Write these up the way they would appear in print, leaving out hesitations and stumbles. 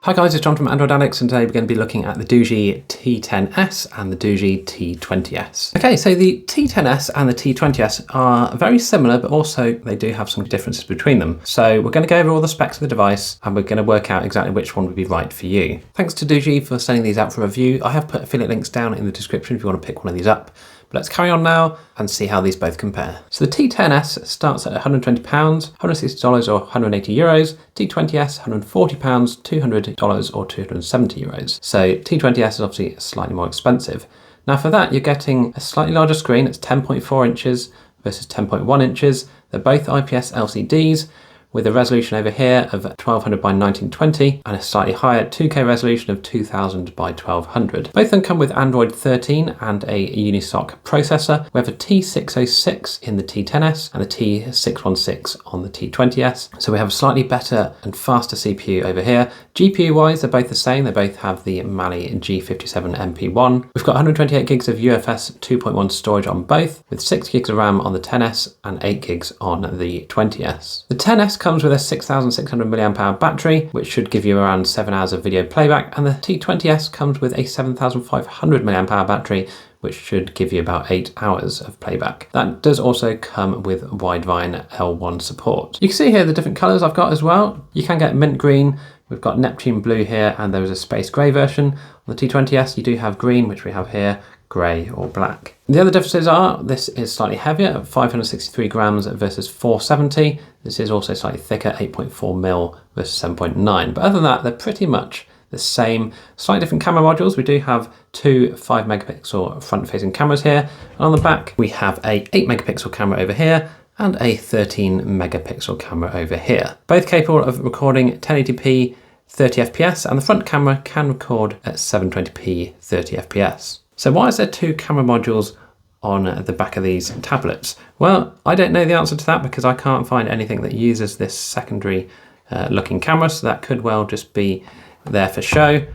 Hi guys, it's John from Android Addicts, and today we're going to be looking at the Doogee T10S and the Doogee T20S. Okay, so the T10S and the T20S are very similar, but also they do have some differences between them. So we're going to go over all the specs of the device and we're going to work out exactly which one would be right for you. Thanks to Doogee for sending these out for review. I have put affiliate links down in the description if you want to pick one of these up. But let's carry on now and see how these both compare. So the T10S starts at £120, $160 or 180 euros, T20S £140, $200 or 270 euros. So T20S is obviously slightly more expensive. Now for that, you're getting a slightly larger screen. It's 10.4 inches versus 10.1 inches. They're both IPS LCDs with a resolution over here of 1200 by 1920 and a slightly higher 2K resolution of 2000 by 1200. Both of them come with Android 13 and a Unisoc processor. We have a T606 in the T10S and a T616 on the T20S. So we have a slightly better and faster CPU over here. GPU wise, they're both the same. They both have the Mali G57 MP1. We've got 128 gigs of UFS 2.1 storage on both, with 6 gigs of RAM on the 10S and 8 gigs on the 20S. The 10S comes with a 6600 mAh battery, which should give you around 7 hours of video playback, and the T20S comes with a 7500 mAh battery, which should give you about 8 hours of playback. That does also come with Widevine L1 support. You can see here the different colours I've got as well. You can get mint green, we've got Neptune blue here, and there is a space grey version. On the T20S you do have green, which we have here, grey or black. The other differences are, this is slightly heavier at 563 grams versus 470. This is also slightly thicker, 8.4mm versus 7.9. But other than that, they're pretty much the same. Slightly different camera modules. We do have two 5 megapixel front facing cameras here. And on the back, we have a 8 megapixel camera over here and a 13 megapixel camera over here. Both capable of recording 1080p 30 FPS, and the front camera can record at 720p 30 FPS. So why is there two camera modules on the back of these tablets? Well, I don't know the answer to that because I can't find anything that uses this secondary looking camera, so that could well just be there for show.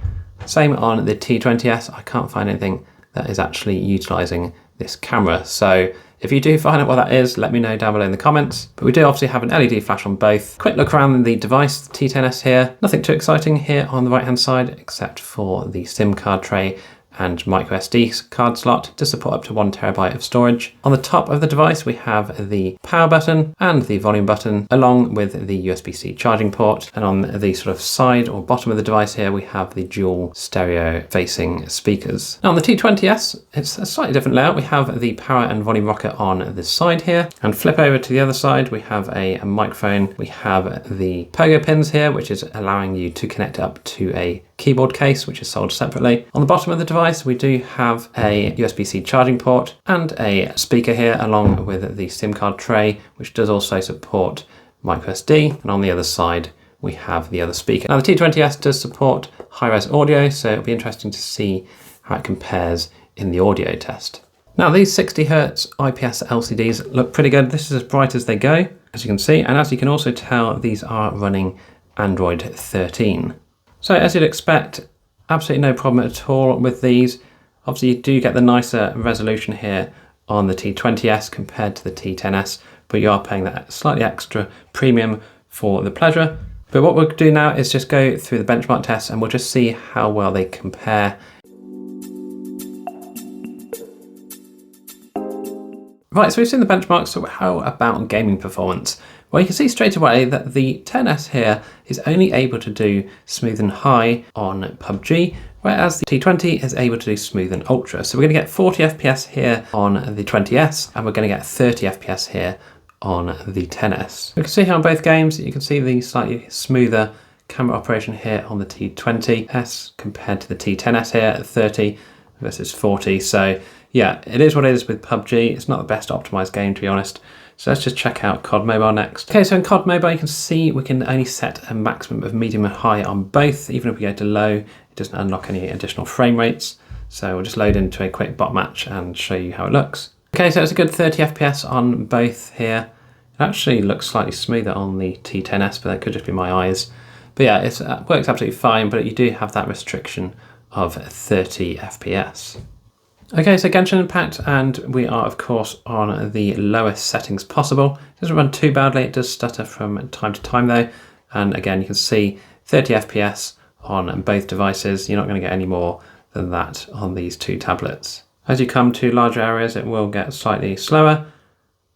Same on the T20S, I can't find anything that is actually utilising this camera. So if you do find out what that is, let me know down below in the comments. But we do obviously have an LED flash on both. Quick look around the device, the T10S here. Nothing too exciting here on the right hand side, except for the SIM card tray and micro SD card slot to support up to 1 terabyte of storage. On the top of the device, we have the power button and the volume button, along with the USB-C charging port. And on the sort of side or bottom of the device here, we have the dual stereo facing speakers. Now on the T20S, it's a slightly different layout. We have the power and volume rocker on this side here, and flip over to the other side, we have a microphone. We have the pogo pins here, which is allowing you to connect up to a keyboard case, which is sold separately. On the bottom of the device, we do have a USB-C charging port and a speaker here, along with the SIM card tray, which does also support micro SD. And on the other side, we have the other speaker. Now the T20S does support high-res audio, so it'll be interesting to see how it compares in the audio test. Now these 60Hz IPS LCDs look pretty good. This is as bright as they go, as you can see. And as you can also tell, these are running Android 13. So as you'd expect, absolutely no problem at all with these. Obviously you do get the nicer resolution here on the T20S compared to the T10S, but you are paying that slightly extra premium for the pleasure. But what we'll do now is just go through the benchmark tests and we'll just see how well they compare. Right, so we've seen the benchmarks, so how about gaming performance? Well, you can see straight away that the 10S here is only able to do smooth and high on PUBG, whereas the T20 is able to do smooth and ultra. So we're going to get 40 FPS here on the 20S, and we're going to get 30 FPS here on the 10S. You can see how in both games, you can see the slightly smoother camera operation here on the T20S compared to the T10S here at 30 versus 40. So yeah, it is what it is with PUBG. It's not the best optimized game, to be honest. So let's just check out COD Mobile next. Okay, so in COD Mobile, you can see we can only set a maximum of medium and high on both. Even if we go to low, it doesn't unlock any additional frame rates. So we'll just load into a quick bot match and show you how it looks. Okay, so it's a good 30 FPS on both here. It actually looks slightly smoother on the T10S, but that could just be my eyes. But yeah, it works absolutely fine, but you do have that restriction of 30 FPS. Okay, so Genshin Impact, and we are of course on the lowest settings possible. It doesn't run too badly, it does stutter from time to time though. And again, you can see 30 FPS on both devices. You're not going to get any more than that on these two tablets. As you come to larger areas, it will get slightly slower,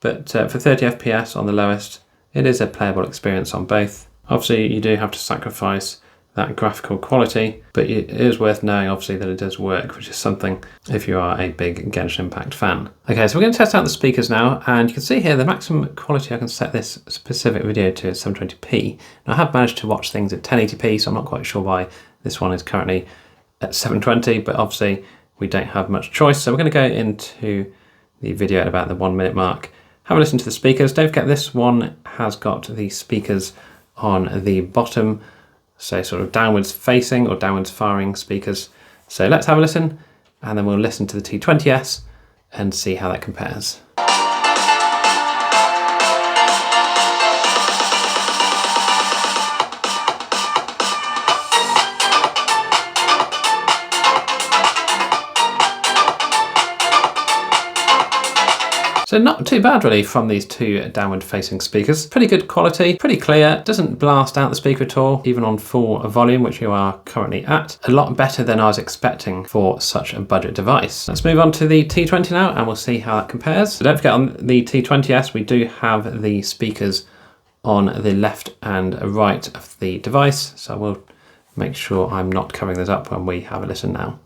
but for 30 FPS on the lowest, it is a playable experience on both. Obviously, you do have to sacrifice that graphical quality, but it is worth knowing, obviously, that it does work, which is something if you are a big Genshin Impact fan. Okay, so we're going to test out the speakers now, and you can see here the maximum quality I can set this specific video to is 720p. Now, I have managed to watch things at 1080p, so I'm not quite sure why this one is currently at 720, but obviously we don't have much choice. So we're going to go into the video at about the 1 minute mark. Have a listen to the speakers. Don't forget this one has got the speakers on the bottom, so sort of downwards facing or downwards firing speakers. So let's have a listen, and then we'll listen to the T20S and see how that compares. So not too bad really from these two downward facing speakers. Pretty good quality, pretty clear, doesn't blast out the speaker at all, even on full volume, which you are currently at. A lot better than I was expecting for such a budget device. Let's move on to the T20 now, and we'll see how that compares. So don't forget, on the T20S, we do have the speakers on the left and right of the device. So we'll make sure I'm not covering those up when we have a listen now.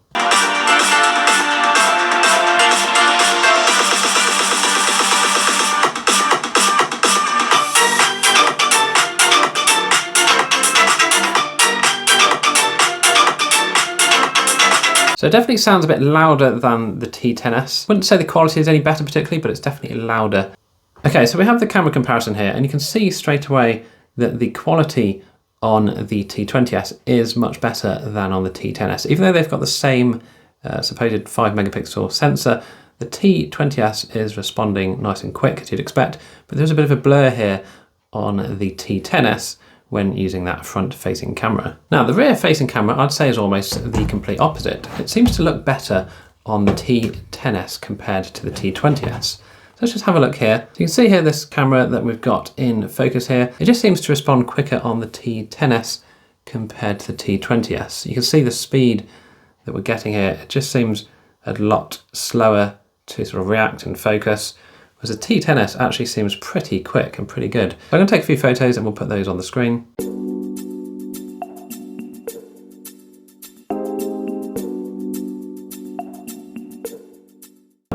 So it definitely sounds a bit louder than the T10S. Wouldn't say the quality is any better particularly, but it's definitely louder. Okay, so we have the camera comparison here, and you can see straight away that the quality on the T20S is much better than on the T10S. Even though they've got the same supposed 5 megapixel sensor, the T20S is responding nice and quick, as you'd expect, but there's a bit of a blur here on the T10S when using that front-facing camera. Now, the rear-facing camera, I'd say, is almost the complete opposite. It seems to look better on the T10S compared to the T20S. So let's just have a look here. You can see here this camera that we've got in focus here. It just seems to respond quicker on the T10S compared to the T20S. You can see the speed that we're getting here. It just seems a lot slower to sort of react and focus. Whereas the T10S actually seems pretty quick and pretty good. So I'm going to take a few photos and we'll put those on the screen.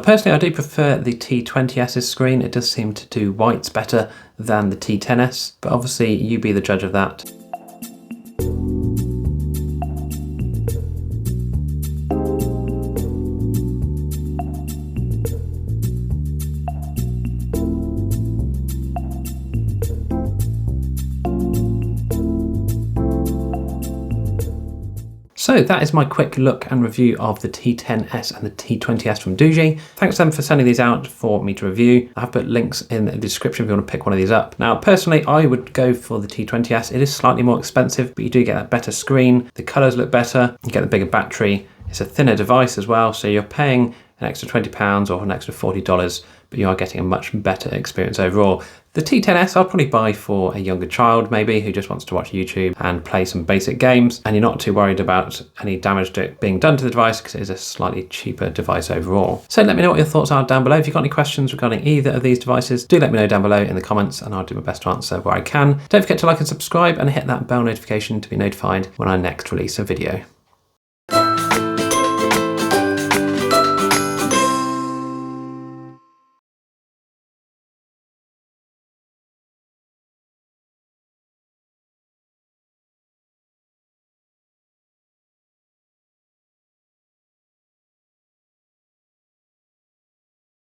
Personally, I do prefer the T20S's screen. It does seem to do whites better than the T10S, but obviously you be the judge of that. So that is my quick look and review of the T10S and the T20S from Doogee. Thanks to them for sending these out for me to review. I have put links in the description if you want to pick one of these up. Now, personally, I would go for the T20S. It is slightly more expensive, but you do get that better screen. The colors look better. You get the bigger battery. It's a thinner device as well, so you're paying an extra £20 or an extra $40, but you are getting a much better experience overall. The T10S I'll probably buy for a younger child maybe who just wants to watch YouTube and play some basic games, and you're not too worried about any damage being done to the device because it is a slightly cheaper device overall. So let me know what your thoughts are down below. If you've got any questions regarding either of these devices, do let me know down below in the comments and I'll do my best to answer where I can. Don't forget to like and subscribe and hit that bell notification to be notified when I next release a video.